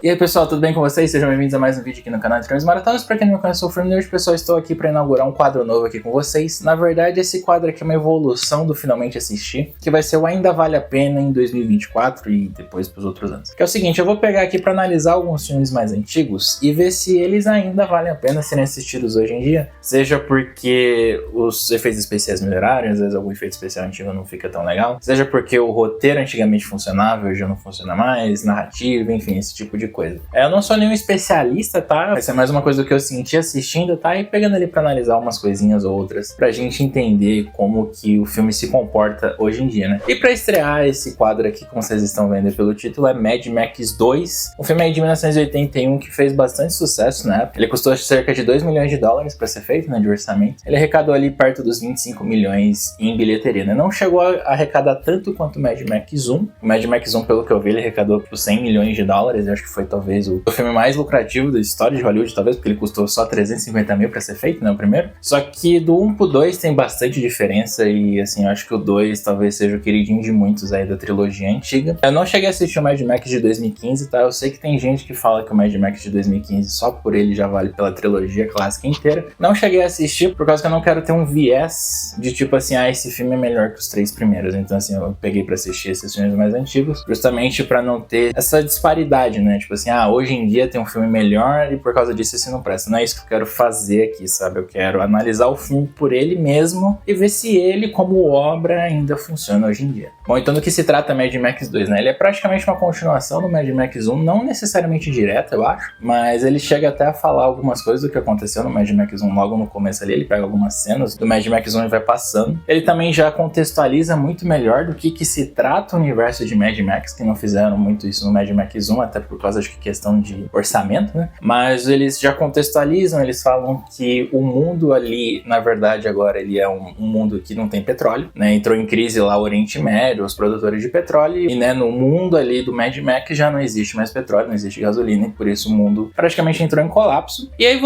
E aí pessoal, tudo bem com vocês? Sejam bem-vindos a mais um vídeo aqui no canal de Filmes Maratonas. Pra quem não me conhece, eu sou o Fernando e hoje, pessoal, estou aqui para inaugurar um quadro novo aqui com vocês. Na verdade, esse quadro aqui é uma evolução do Finalmente Assisti, que vai ser o Ainda Vale a Pena em 2024 e depois pros outros anos. Que é o seguinte, eu vou pegar aqui para analisar alguns filmes mais antigos e ver se eles ainda valem a pena serem assistidos hoje em dia, seja porque os efeitos especiais melhoraram, às vezes algum efeito especial antigo não fica tão legal, seja porque o roteiro antigamente funcionava, hoje não funciona mais, narrativa, enfim, esse tipo de coisa. Eu não sou nenhum especialista, tá? Vai ser mais uma coisa do que eu senti assistindo, tá? E pegando ali pra analisar umas coisinhas ou outras, pra gente entender como que o filme se comporta hoje em dia, né? E pra estrear esse quadro aqui, como vocês estão vendo pelo título, é Mad Max 2, um filme aí de 1981 que fez bastante sucesso na época. Ele custou cerca de 2 milhões de dólares pra ser feito, né, de orçamento. Ele arrecadou ali perto dos 25 milhões em bilheteria, né? Não chegou a arrecadar tanto quanto o Mad Max 1. O Mad Max 1, pelo que eu vi, ele arrecadou tipo 100 milhões de dólares, eu acho que foi talvez o filme mais lucrativo da história de Hollywood, talvez, porque ele custou só 350 mil pra ser feito, né, o primeiro. Só que do 1 pro 2 tem bastante diferença e, assim, eu acho que o 2 talvez seja o queridinho de muitos aí da trilogia antiga. Eu não cheguei a assistir o Mad Max de 2015, tá? Eu sei que tem gente que fala que o Mad Max de 2015 só por ele já vale pela trilogia clássica inteira. Não cheguei a assistir por causa que eu não quero ter um viés de tipo assim, esse filme é melhor que os 3 primeiros. Então, assim, eu peguei pra assistir esses filmes mais antigos, justamente pra não ter essa disparidade, né? Tipo assim, hoje em dia tem um filme melhor e por causa disso esse não presta. Não é isso que eu quero fazer aqui, sabe? Eu quero analisar o filme por ele mesmo e ver se ele, como obra, ainda funciona hoje em dia. Bom, então do que se trata Mad Max 2, né? Ele é praticamente uma continuação do Mad Max 1, não necessariamente direta, eu acho, mas ele chega até a falar algumas coisas do que aconteceu no Mad Max 1 logo no começo ali, ele pega algumas cenas do Mad Max 1 e vai passando. Ele também já contextualiza muito melhor do que se trata o universo de Mad Max, que não fizeram muito isso no Mad Max 1, até por causa de questão de orçamento, né? Mas eles já contextualizam, eles falam que o mundo ali, na verdade, agora ele é um mundo que não tem petróleo, né? Entrou em crise lá o Oriente Médio, os produtores de petróleo, e né, no mundo ali do Mad Max já não existe mais petróleo, não existe gasolina, e por isso o mundo praticamente entrou em colapso. E aí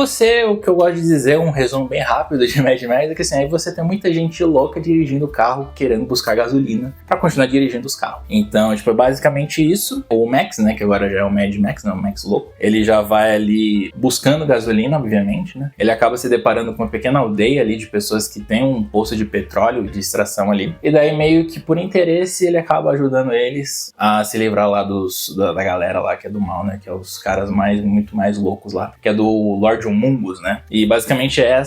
o que eu gosto de dizer, um resumo bem rápido de Mad Max, é que assim, aí você tem muita gente louca dirigindo o carro, querendo buscar gasolina pra continuar dirigindo os carros. Então, tipo, é basicamente isso. O Max, né, que agora já é o Mad Max, não, o Max louco, ele já vai ali buscando gasolina, obviamente, né? Ele acaba se deparando com uma pequena aldeia ali de pessoas que tem um poço de petróleo, de extração ali. E daí, meio que por interesse, ele acaba ajudando eles a se livrar lá da galera lá que é do mal, né? Que é os caras muito mais loucos lá, que é do Lord Humungus, né? E basicamente é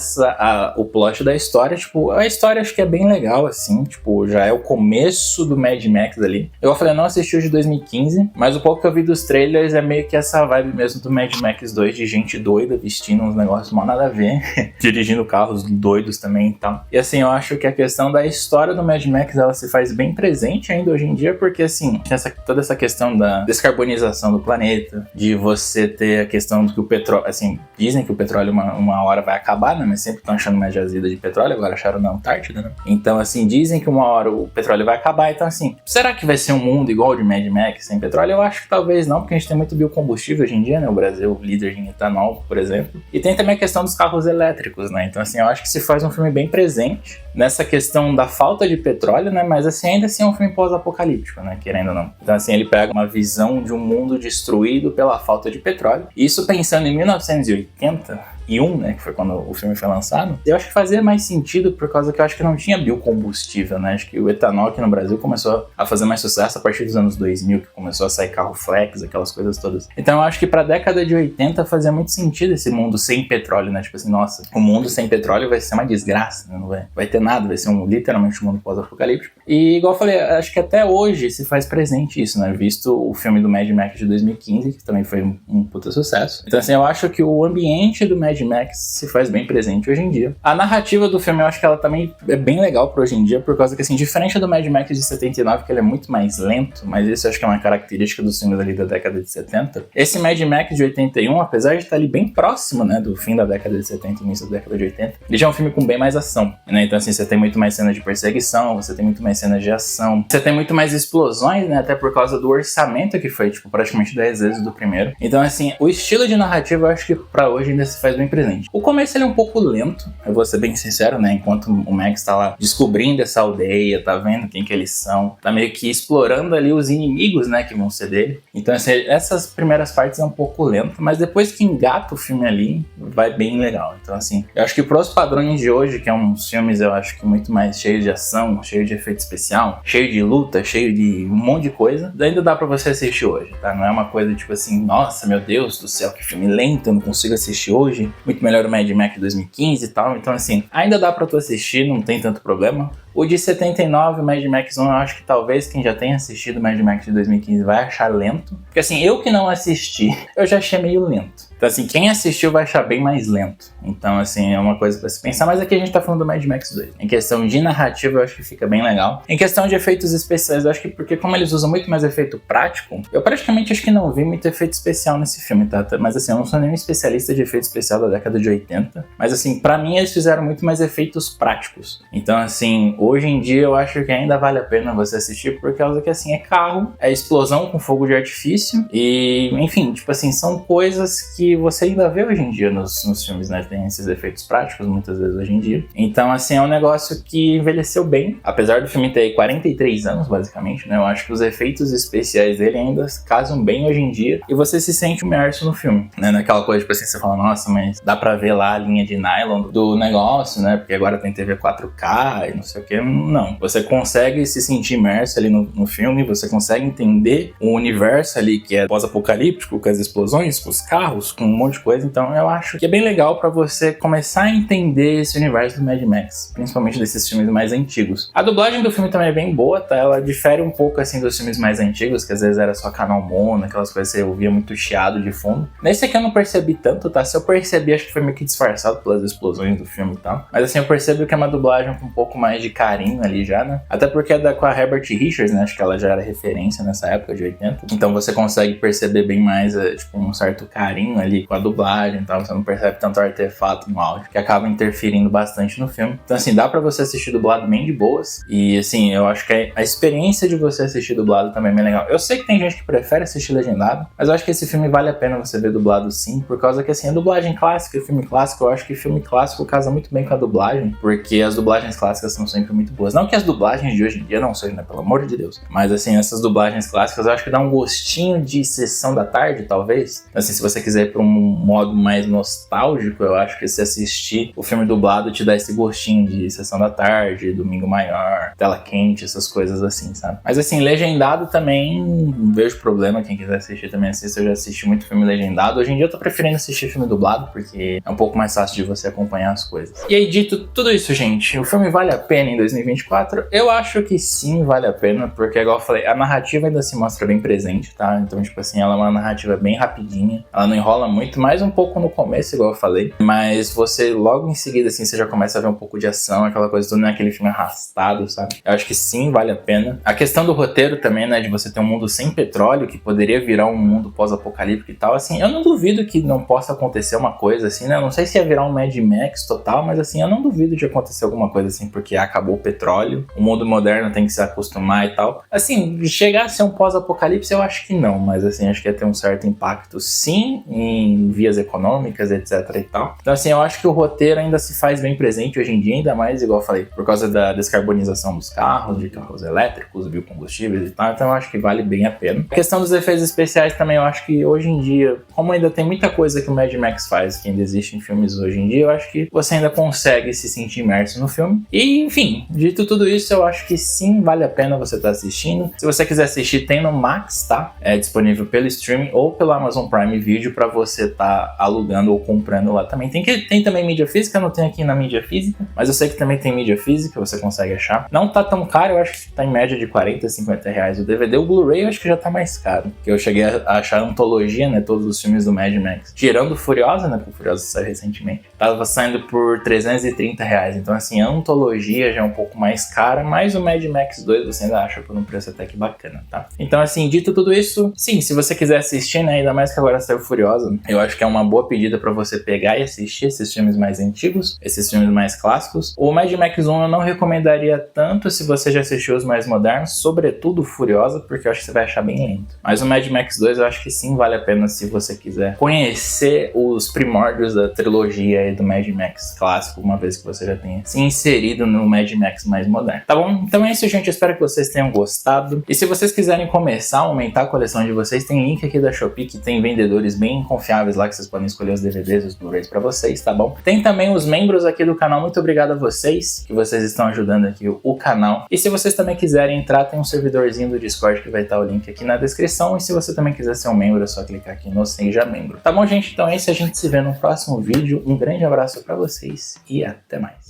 o plot da história. Tipo, a história acho que é bem legal, assim, tipo, já é o começo do Mad Max ali. Eu falei, não assisti o de 2015, mas o pouco que eu vi dos trailers é meio que essa vibe mesmo do Mad Max 2, de gente doida vestindo uns negócios mal nada a ver, dirigindo carros doidos também e tal. E assim, eu acho que a questão da história do Mad Max, ela se faz bem presente ainda hoje em dia, porque assim, toda essa questão da descarbonização do planeta, de você ter a questão do que o petróleo, assim, dizem que o petróleo uma hora vai acabar, né, mas sempre estão achando mais jazida de petróleo, agora acharam na Antártida, né? Então assim, dizem que uma hora o petróleo vai acabar, então assim, será que vai ser um mundo igual ao de Mad Max sem petróleo? Eu acho que talvez não, porque a gente tem muito biocombustível hoje em dia, né, o Brasil líder em etanol, por exemplo, e tem também a questão dos carros elétricos, né, então assim, eu acho que se faz um filme bem presente nessa questão da falta de petróleo, né, mas assim, ainda assim é um filme pós-apocalíptico, né, querendo ou não. Então assim, ele pega uma visão de um mundo destruído pela falta de petróleo, isso pensando em 1981, né, que foi quando o filme foi lançado, eu acho que fazia mais sentido por causa que eu acho que não tinha biocombustível, né, acho que o etanol aqui no Brasil começou a fazer mais sucesso a partir dos anos 2000, que começou a sair carro flex, aquelas coisas todas. Então eu acho que pra década de 80 fazia muito sentido esse mundo sem petróleo, né, tipo assim, nossa, o mundo sem petróleo vai ser uma desgraça, né? Não vai ter nada, vai ser literalmente um mundo pós-apocalíptico. E igual eu falei, acho que até hoje se faz presente isso, né, visto o filme do Mad Max de 2015, que também foi um puta sucesso. Então assim, eu acho que o ambiente do Mad Max se faz bem presente hoje em dia. A narrativa do filme, eu acho que ela também é bem legal pra hoje em dia, por causa que assim, diferente do Mad Max de 79, que ele é muito mais lento, mas isso eu acho que é uma característica dos filmes ali da década de 70, esse Mad Max de 81, apesar de estar ali bem próximo, né, do fim da década de 70 e início da década de 80, ele já é um filme com bem mais ação, né, então assim, você tem muito mais cenas de perseguição, você tem muito mais cenas de ação, você tem muito mais explosões, né, até por causa do orçamento que foi, tipo, praticamente 10 vezes do primeiro. Então assim, o estilo de narrativa eu acho que pra hoje ainda se faz bem bem presente. O começo ele é um pouco lento, eu vou ser bem sincero, né? Enquanto o Max tá lá descobrindo essa aldeia, tá vendo quem que eles são, tá meio que explorando ali os inimigos, né, que vão ser dele. Então assim, essas primeiras partes é um pouco lento, mas depois que engata o filme ali, vai bem legal. Então assim, eu acho que pros padrões de hoje, que é uns filmes, eu acho que muito mais cheios de ação, cheio de efeito especial, cheio de luta, cheio de um monte de coisa, ainda dá pra você assistir hoje, tá? Não é uma coisa tipo assim, nossa, meu Deus do céu, que filme lento, eu não consigo assistir hoje, muito melhor o Mad Max 2015 e tal. Então assim, ainda dá pra tu assistir, não tem tanto problema. O de 79, o Mad Max 1, eu acho que talvez quem já tenha assistido o Mad Max de 2015 vai achar lento. Porque assim, eu que não assisti, eu já achei meio lento. Então assim, quem assistiu vai achar bem mais lento. Então assim, é uma coisa pra se pensar. Mas aqui a gente tá falando do Mad Max 2. Em questão de narrativa, eu acho que fica bem legal. Em questão de efeitos especiais, eu acho que porque como eles usam muito mais efeito prático, eu praticamente acho que não vi muito efeito especial nesse filme, tá? Mas assim, eu não sou nenhum especialista de efeito especial da década de 80. Mas assim, pra mim eles fizeram muito mais efeitos práticos. Então assim, hoje em dia eu acho que ainda vale a pena você assistir, por causa que assim, é carro, é explosão com fogo de artifício e, enfim, tipo assim, são coisas que você ainda vê hoje em dia nos filmes, né? Tem esses efeitos práticos muitas vezes hoje em dia. Então assim, é um negócio que envelheceu bem, apesar do filme ter 43 anos basicamente, né? Eu acho que os efeitos especiais dele ainda casam bem hoje em dia e você se sente imerso no filme, né? Naquela coisa, tipo assim, você fala, nossa, mas dá pra ver lá a linha de nylon do negócio, né? Porque agora tem TV 4K e não sei o que. Não, você consegue se sentir imerso ali no filme, você consegue entender o universo ali que é pós-apocalíptico, com as explosões, com os carros, com um monte de coisa. Então eu acho que é bem legal pra você começar a entender esse universo do Mad Max, principalmente desses filmes mais antigos. A dublagem do filme também é bem boa, tá? Ela difere um pouco assim dos filmes mais antigos, que às vezes era só canal mono, aquelas coisas que você ouvia muito chiado de fundo. Nesse aqui eu não percebi tanto, tá? Se eu percebi, acho que foi meio que disfarçado pelas explosões do filme e tal. Mas assim, eu percebo que é uma dublagem com um pouco mais de carinho ali já, né? Até porque é com a Herbert Richards, né? Acho que ela já era referência nessa época de 80. Então você consegue perceber bem mais, tipo, um certo carinho ali com a dublagem e tal. Você não percebe tanto artefato no áudio, que acaba interferindo bastante no filme. Então assim, dá pra você assistir dublado bem de boas. E assim, eu acho que a experiência de você assistir dublado também é bem legal. Eu sei que tem gente que prefere assistir legendado, mas eu acho que esse filme vale a pena você ver dublado sim, por causa que assim, a dublagem clássica e filme clássico, eu acho que filme clássico casa muito bem com a dublagem, porque as dublagens clássicas são sempre muito boas. Não que as dublagens de hoje em dia não sejam, né? Pelo amor de Deus. Mas assim, essas dublagens clássicas eu acho que dá um gostinho de sessão da tarde, talvez. Então, assim, se você quiser ir pra um modo mais nostálgico, eu acho que se assistir o filme dublado te dá esse gostinho de sessão da tarde, domingo maior, tela quente, essas coisas assim, sabe? Mas assim, legendado também não vejo problema, quem quiser assistir também assista. Eu já assisti muito filme legendado. Hoje em dia eu tô preferindo assistir filme dublado, porque é um pouco mais fácil de você acompanhar as coisas. E aí, dito tudo isso, gente, o filme vale a pena em 2024? Eu acho que sim, vale a pena, porque igual eu falei, a narrativa ainda se mostra bem presente, tá? Então, tipo assim, ela é uma narrativa bem rapidinha, ela não enrola muito, mais um pouco no começo, igual eu falei, mas você logo em seguida, assim, você já começa a ver um pouco de ação, aquela coisa, tudo não é aquele filme arrastado, sabe? Eu acho que sim, vale a pena. A questão do roteiro também, né, de você ter um mundo sem petróleo, que poderia virar um mundo pós-apocalíptico e tal, assim, eu não duvido que não possa acontecer uma coisa assim, né? Eu não sei se ia virar um Mad Max total, mas assim, eu não duvido de acontecer alguma coisa assim, porque acabou o petróleo, o mundo moderno tem que se acostumar e tal. Assim, chegar a ser um pós-apocalipse, eu acho que não, mas assim, acho que ia ter um certo impacto sim, em vias econômicas, etc e tal. Então assim, eu acho que o roteiro ainda se faz bem presente hoje em dia, ainda mais, igual eu falei, por causa da descarbonização dos carros, de carros elétricos, biocombustíveis e tal, então eu acho que vale bem a pena. A questão dos efeitos especiais também, eu acho que hoje em dia, como ainda tem muita coisa que o Mad Max faz, que ainda existe em filmes hoje em dia, eu acho que você ainda consegue se sentir imerso no filme. E, enfim, dito tudo isso, eu acho que sim, vale a pena você estar assistindo. Se você quiser assistir, tem no Max, tá? É disponível pelo streaming ou pelo Amazon Prime Video pra você estar alugando ou comprando lá também. Tem também mídia física, não tem aqui na mídia física, mas eu sei que também tem mídia física, você consegue achar. Não tá tão caro, eu acho que tá em média de 40, 50 reais o DVD. O Blu-ray eu acho que já tá mais caro, que eu cheguei a achar a antologia, né, todos os filmes do Mad Max, tirando Furiosa, né, que o Furiosa saiu recentemente, tava saindo por 330 reais, então assim, a antologia já é um pouco mais cara, mas o Mad Max 2 você ainda acha por um preço até que bacana, tá? Então assim, dito tudo isso, sim, se você quiser assistir, né, ainda mais que agora saiu Furiosa, caso, eu acho que é uma boa pedida pra você pegar e assistir esses filmes mais antigos, esses filmes mais clássicos. O Mad Max 1 eu não recomendaria tanto se você já assistiu os mais modernos, sobretudo Furiosa, porque eu acho que você vai achar bem lento. Mas o Mad Max 2 eu acho que sim vale a pena se você quiser conhecer os primórdios da trilogia aí do Mad Max clássico, uma vez que você já tenha se inserido no Mad Max mais moderno. Tá bom? Então é isso, gente. Eu espero que vocês tenham gostado. E se vocês quiserem começar a aumentar a coleção de vocês, tem link aqui da Shopee que tem vendedores bem confiáveis lá que vocês podem escolher os DVDs e os Blu-rays pra vocês, tá bom? Tem também os membros aqui do canal. Muito obrigado a vocês, que vocês estão ajudando aqui o canal. E se vocês também quiserem entrar, tem um servidorzinho do Discord que vai estar o link aqui na descrição. E se você também quiser ser um membro, é só clicar aqui no Seja Membro. Tá bom, gente? Então é isso. A gente se vê no próximo vídeo. Um grande abraço pra vocês e até mais.